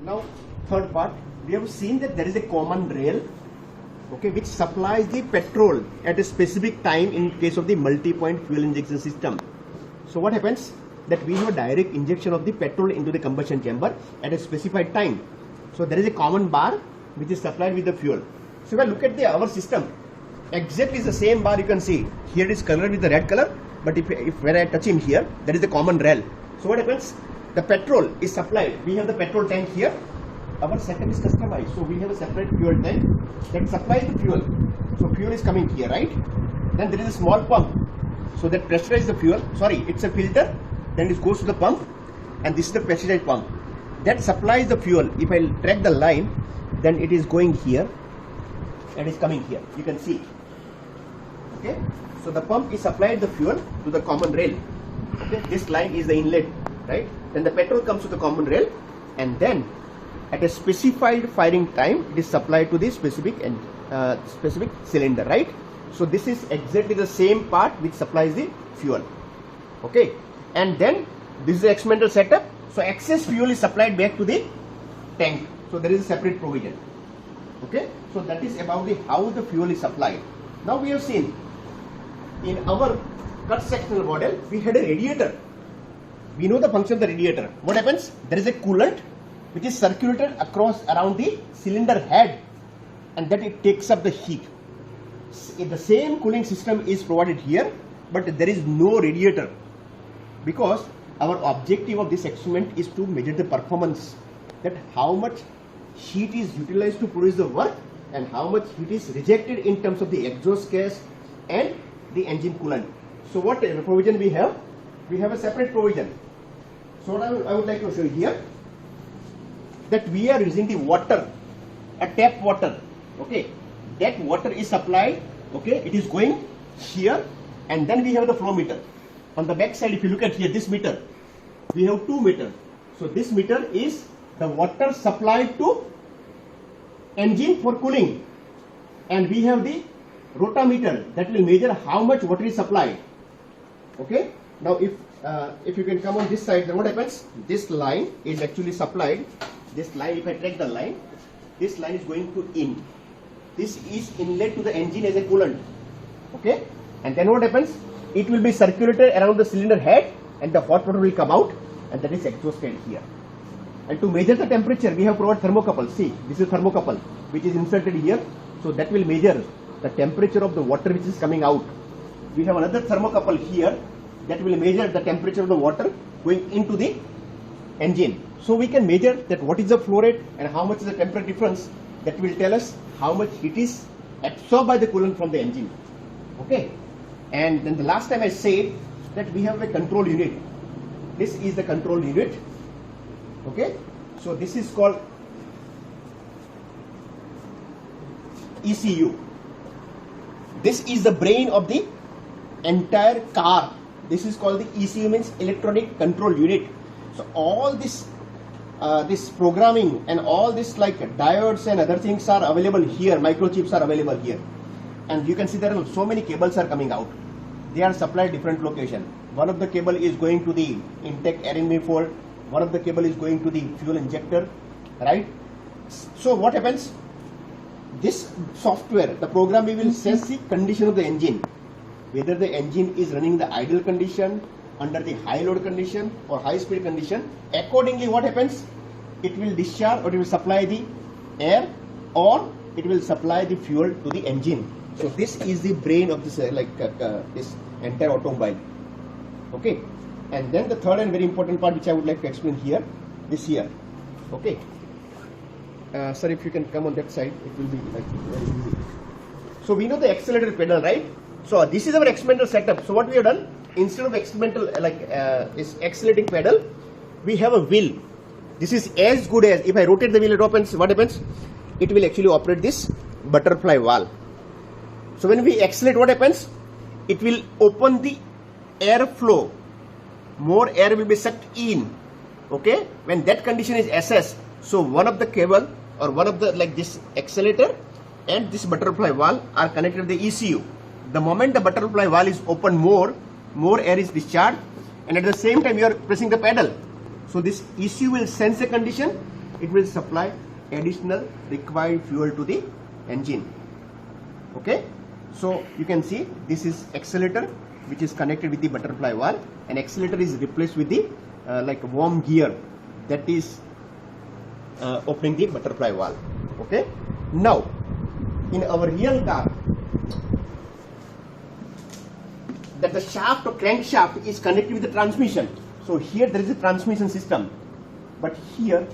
Now, third part, we have seen that there is a common rail, okay, which supplies the petrol at a specific time in case of the multi-point fuel injection system. So what happens? That we have a direct injection of the petrol into the combustion chamber at a specified time. So there is a common bar which is supplied with the fuel. So if I look at our system, exactly the same bar you can see. Here it is colored with the red color, but if when I touch him here, there is a common rail. So what happens? The petrol is supplied. We have the petrol tank here. Our setup is customized. So we have a separate fuel tank that supplies the fuel. So fuel is coming here, right? Then there is a small pump. So that pressurizes the fuel. Sorry, it's a filter. Then it goes to the pump, and this is the pressurized pump that supplies the fuel. If I track the line, then it is going here and is coming here. You can see. Okay. So the pump is supplied the fuel to the common rail. Okay. This line is the inlet, right? Then the petrol comes to the common rail, and then at a specified firing time, it is supplied to the specific cylinder, right? So this is exactly the same part which supplies the fuel. Okay. And then this is the experimental setup. So excess fuel is supplied back to the tank. So there is a separate provision. Okay. So that is about how the fuel is supplied. Now we have seen in our cut sectional model, we had a radiator. We know the function of the radiator. What happens? There is a coolant which is circulated around the cylinder head, and that it takes up the heat. The same cooling system is provided here, but there is no radiator, because our objective of this experiment is to measure the performance, that how much heat is utilized to produce the work and how much heat is rejected in terms of the exhaust gas and the engine coolant. So what provision we have? We have a separate provision. So what I would like to show you here, that we are using the water, a tap water. Okay, that water is supplied. Okay, it is going here, and then we have the flow meter. On the back side, if you look at here, this meter, we have two meters. So this meter is the water supplied to engine for cooling, and we have the rotameter that will measure how much water is supplied. Okay. Now if you can come on this side, then what happens? This line is actually supplied. This line, if I track the line, this line is going to in. This is inlet to the engine as a coolant. Okay. And then what happens? It will be circulated around the cylinder head, and the hot water will come out, and that is exhausted here. And to measure the temperature, we have provided thermocouple. See, this is thermocouple which is inserted here. So that will measure the temperature of the water which is coming out. We have another thermocouple here that will measure the temperature of the water going into the engine. So we can measure that what is the flow rate and how much is the temperature difference. That will tell us how much heat is absorbed by the coolant from the engine. Okay. And then the last time I said that we have a control unit. This is the control unit. Okay. So this is called ECU. This is the brain of the entire car. This is called the ECU, means electronic control unit. So all this programming and all this like diodes and other things are available here. Microchips are available here, and you can see there are so many cables are coming out. They are supplied different location. One of the cable is going to the intake air manifold. One of the cable is going to the fuel injector, right? So what happens? This software, the program, we will sense the condition of the engine, whether the engine is running the idle condition, under the high load condition or high speed condition. Accordingly, what happens? It will discharge, or it will supply the air, or it will supply the fuel to the engine. So this is the brain of this this entire automobile. Okay. And then the third and very important part which I would like to explain here, this here. Okay. Sir, if you can come on that side, it will be like very easy. So we know the accelerator pedal, right? So this is our experimental setup. So what we have done, instead of experimental this accelerating pedal, we have a wheel. This is as good as, if I rotate the wheel, it opens. What happens? It will actually operate this butterfly valve. So when we accelerate, what happens? It will open the airflow. More air will be sucked in. Okay. When that condition is assessed, so one of the cable or one of the this accelerator and this butterfly valve are connected to the ECU. The moment the butterfly valve is open, more air is discharged, and at the same time you are pressing the pedal. So this ECU will sense a condition it will supply additional required fuel to the engine. Okay, so you can see this is accelerator which is connected with the butterfly valve, and accelerator is replaced with the like worm gear that is opening the butterfly valve. Okay, now in our real car, that the shaft or crankshaft is connected with the transmission. So here there is a transmission system, but here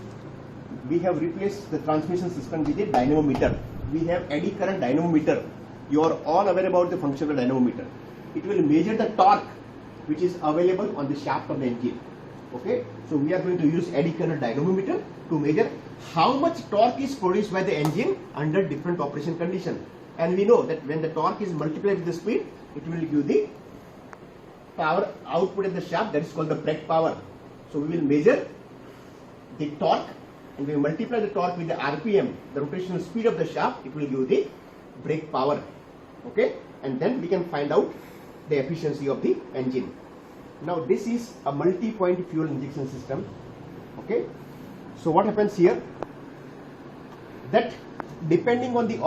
we have replaced the transmission system with a dynamometer. We have eddy current dynamometer. You are all aware about the function of dynamometer. It will measure the torque which is available on the shaft of the engine. Okay, so we are going to use eddy current dynamometer to measure how much torque is produced by the engine under different operation condition. And we know that when the torque is multiplied with the speed, it will give the power output in the shaft, that is called the brake power. So we will measure the torque, and we multiply the torque with the RPM, the rotational speed of the shaft, it will give the brake power. Okay, and then we can find out the efficiency of the engine. Now this is a multi-point fuel injection system. Okay, so what happens here, that depending on the